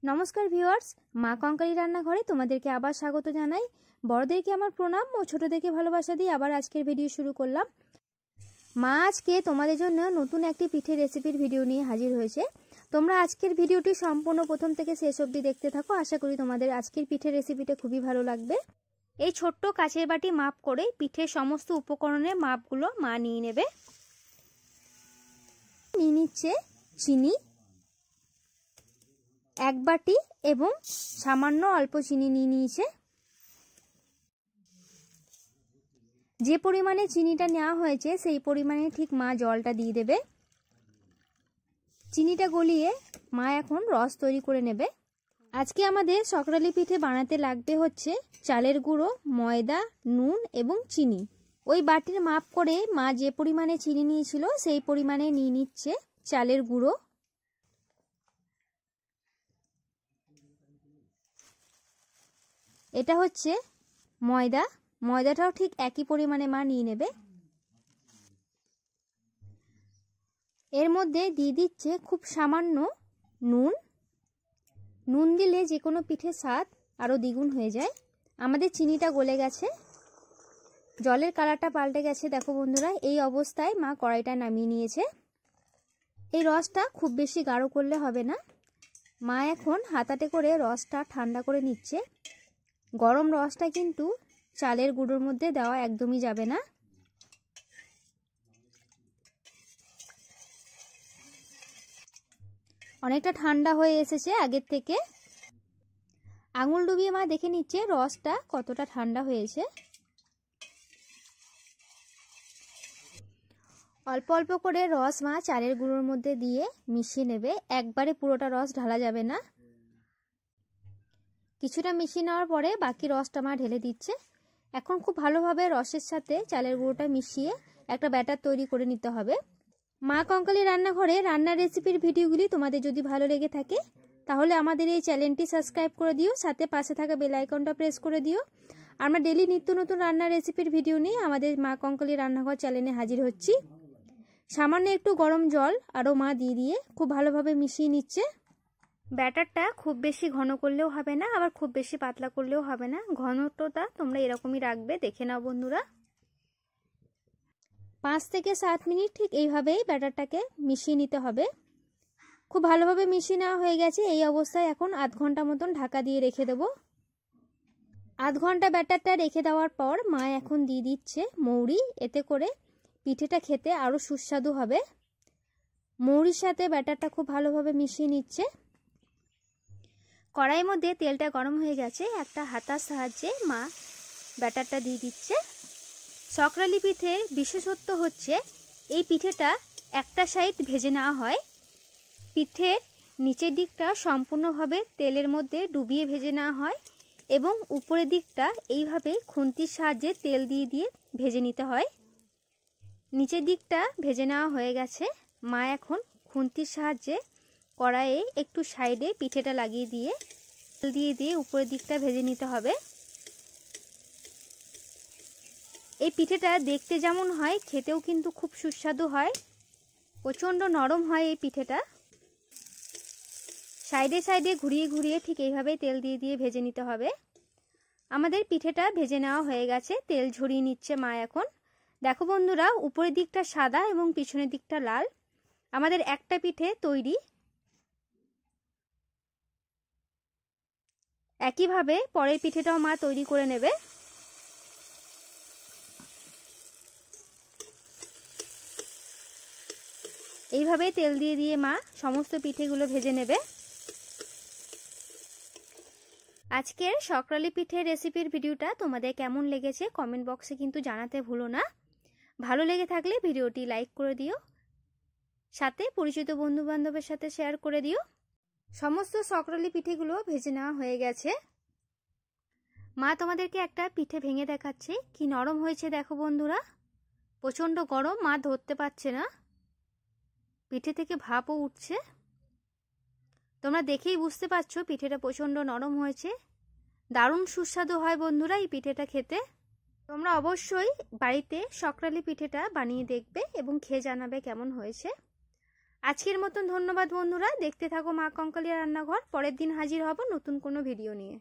नमस्कार ভিউয়ার্স, মা কঙ্কালী রান্নাঘরে তোমাদেরকে আবার স্বাগত জানাই। বড়দেরকে আমার প্রণাম ও ছোটদেরকে ভালোবাসা দিয়ে আবার আজকের ভিডিও শুরু করলাম। মা আজকে তোমাদের জন্য নতুন একটি পিঠে রেসিপির ভিডিও নিয়ে হাজির হয়েছে। তোমরা আজকের ভিডিওটি সম্পূর্ণ প্রথম থেকে শেষ অবধি দেখতে থাকো। আশা করি তোমাদের আজকের পিঠে রেসিপিটা খুবই ভালো লাগবে। এই ছোট্ট কাচের বাটি মাপ করে পিঠের সমস্ত উপকরণের মাপগুলো মা নিয়ে নেবে। নিয়ে নিচ্ছে চিনি এক বাটি এবং সামান্য অল্প চিনি নিয়ে নিয়েছে। যে পরিমাণে চিনিটা নেওয়া হয়েছে সেই পরিমাণে ঠিক মা জলটা দিয়ে দেবে। চিনিটা গলিয়ে মা এখন রস তৈরি করে নেবে। আজকে আমাদের সকরালি পিঠে বানাতে লাগবে হচ্ছে চালের গুঁড়ো, ময়দা, নুন এবং চিনি। ওই বাটির মাপ করে মা যে পরিমাণে চিনি নিয়েছিল সেই পরিমাণে নিয়ে নিচ্ছে চালের গুঁড়ো। এটা হচ্ছে ময়দা, ময়দাটাও ঠিক একই পরিমাণে মা নিয়ে নেবে। এর মধ্যে দিয়ে দিচ্ছে খুব সামান্য নুন। নুন দিলে যে কোনো পিঠের স্বাদ আরও দ্বিগুণ হয়ে যায়। আমাদের চিনিটা গলে গেছে, জলের কালারটা পাল্টে গেছে। দেখো বন্ধুরা, এই অবস্থায় মা কড়াইটা নামিয়ে নিয়েছে। এই রসটা খুব বেশি গাঢ় করলে হবে না। মা এখন হাতাতে করে রসটা ঠান্ডা করে নিচ্ছে। গরম রসটা কিন্তু চালের গুঁড়োর মধ্যে দেওয়া একদমই যাবে না। অনেকটা ঠান্ডা হয়ে এসেছে আগের থেকে। আঙুল ডুবিয়ে মা দেখে নিচ্ছে রসটা কতটা ঠান্ডা হয়েছে। অল্প অল্প করে রস মা চালের গুঁড়োর মধ্যে দিয়ে মিশিয়ে নেবে। একবারে পুরোটা রস ঢালা যাবে না। কিছুটা মিশিয়ে নেওয়ার পরে বাকি রসটা মা ঢেলে দিচ্ছে। এখন খুব ভালোভাবে রসের সাথে চালের গুঁড়োটা মিশিয়ে একটা ব্যাটার তৈরি করে নিতে হবে। মা কঙ্কালী রান্নাঘরে রান্নার রেসিপির ভিডিওগুলি তোমাদের যদি ভালো লেগে থাকে তাহলে আমাদের এই চ্যানেলটি সাবস্ক্রাইব করে দিও, সাথে পাশে থাকা বেল আইকনটা প্রেস করে দিও। আমরা ডেলি নিত্য নতুন রান্নার রেসিপির ভিডিও নিয়ে আমাদের মা কঙ্কালী রান্নাঘর চ্যানেলে হাজির হচ্ছি। সামান্য একটু গরম জল আরও মা দিয়ে খুব ভালোভাবে মিশিয়ে নিচ্ছে। ব্যাটারটা খুব বেশি ঘন করলেও হবে না, আবার খুব বেশি পাতলা করলেও হবে না। ঘনত্বটা তোমরা এরকমই রাখবে, দেখে নাও বন্ধুরা। 5 থেকে 7 মিনিট ঠিক এইভাবেই ব্যাটারটাকে মিশিয়ে নিতে হবে। খুব ভালোভাবে মিশিয়ে নেওয়া হয়ে গেছে। এই অবস্থায় এখন আধ ঘন্টা মতন ঢাকা দিয়ে রেখে দেব। আধ ঘন্টা ব্যাটারটা রেখে দেওয়ার পর মা এখন দিয়ে দিচ্ছে মৌরি। এতে করে পিঠেটা খেতে আরও সুস্বাদু হবে। মৌরির সাথে ব্যাটারটা খুব ভালোভাবে মিশিয়ে নিচ্ছে। কড়াইয়ের মধ্যে তেলটা গরম হয়ে গেছে। একটা হাতার সাহায্যে মা ব্যাটারটা দিয়ে দিচ্ছে। সকরালি পিঠের বিশেষত্ব হচ্ছে এই পিঠেটা একটা সাইড ভেজে নেওয়া হয়। পিঠের নিচের দিকটা সম্পূর্ণভাবে তেলের মধ্যে ডুবিয়ে ভেজে নেওয়া হয় এবং উপরের দিকটা এইভাবে খুন্তির সাহায্যে তেল দিয়ে ভেজে নিতে হয়। নিচের দিকটা ভেজে নেওয়া হয়ে গেছে। মা এখন খুন্তির সাহায্যে কড়াইয়ে একটু সাইডে পিঠেটা লাগিয়ে দিয়ে তেল দিয়ে উপরের দিকটা ভেজে নিতে হবে। এই পিঠেটা দেখতে যেমন হয় খেতেও কিন্তু খুব সুস্বাদু হয়। প্রচণ্ড নরম হয় এই পিঠেটা। সাইডে সাইডে ঘুরিয়ে ঠিক এইভাবে তেল দিয়ে ভেজে নিতে হবে। আমাদের পিঠেটা ভেজে নেওয়া হয়ে গেছে। তেল ঝরিয়ে নিচ্ছে মা এখন। দেখো বন্ধুরা, উপরের দিকটা সাদা এবং পিছনের দিকটা লাল। আমাদের একটা পিঠে তৈরি। একইভাবে পরের পিঠেটাও মা তৈরি করে নেবে। এইভাবে তেল দিয়ে মা সমস্ত পিঠেগুলো ভেজে নেবে। আজকের সকরালি পিঠে রেসিপির ভিডিওটা তোমাদের কেমন লেগেছে কমেন্ট বক্সে কিন্তু জানাতে ভুলো না। ভালো লেগে থাকলে ভিডিওটি লাইক করে দিও, সাথে পরিচিত বন্ধু বান্ধবের সাথে শেয়ার করে দিও। সমস্ত সকরালি পিঠেগুলো ভেজে নেওয়া হয়ে গেছে। মা তোমাদেরকে একটা পিঠে ভেঙে দেখাচ্ছে, কি নরম হয়েছে দেখো বন্ধুরা। প্রচণ্ড গরম, মা ধরতে পারছে না। পিঠে থেকে ভাপও উঠছে। তোমরা দেখেই বুঝতে পারছো পিঠেটা প্রচণ্ড নরম হয়েছে। দারুণ সুস্বাদু হয় বন্ধুরা এই পিঠেটা খেতে। তোমরা অবশ্যই বাড়িতে সকরালি পিঠেটা বানিয়ে দেখবে এবং খেয়ে জানাবে কেমন হয়েছে। আজকের মতন ধন্যবাদ বন্ধুরা, দেখতে থাকো মা কঙ্কালিয়া রান্নাঘর। পরের দিন হাজির হব নতুন কোনো ভিডিও নিয়ে।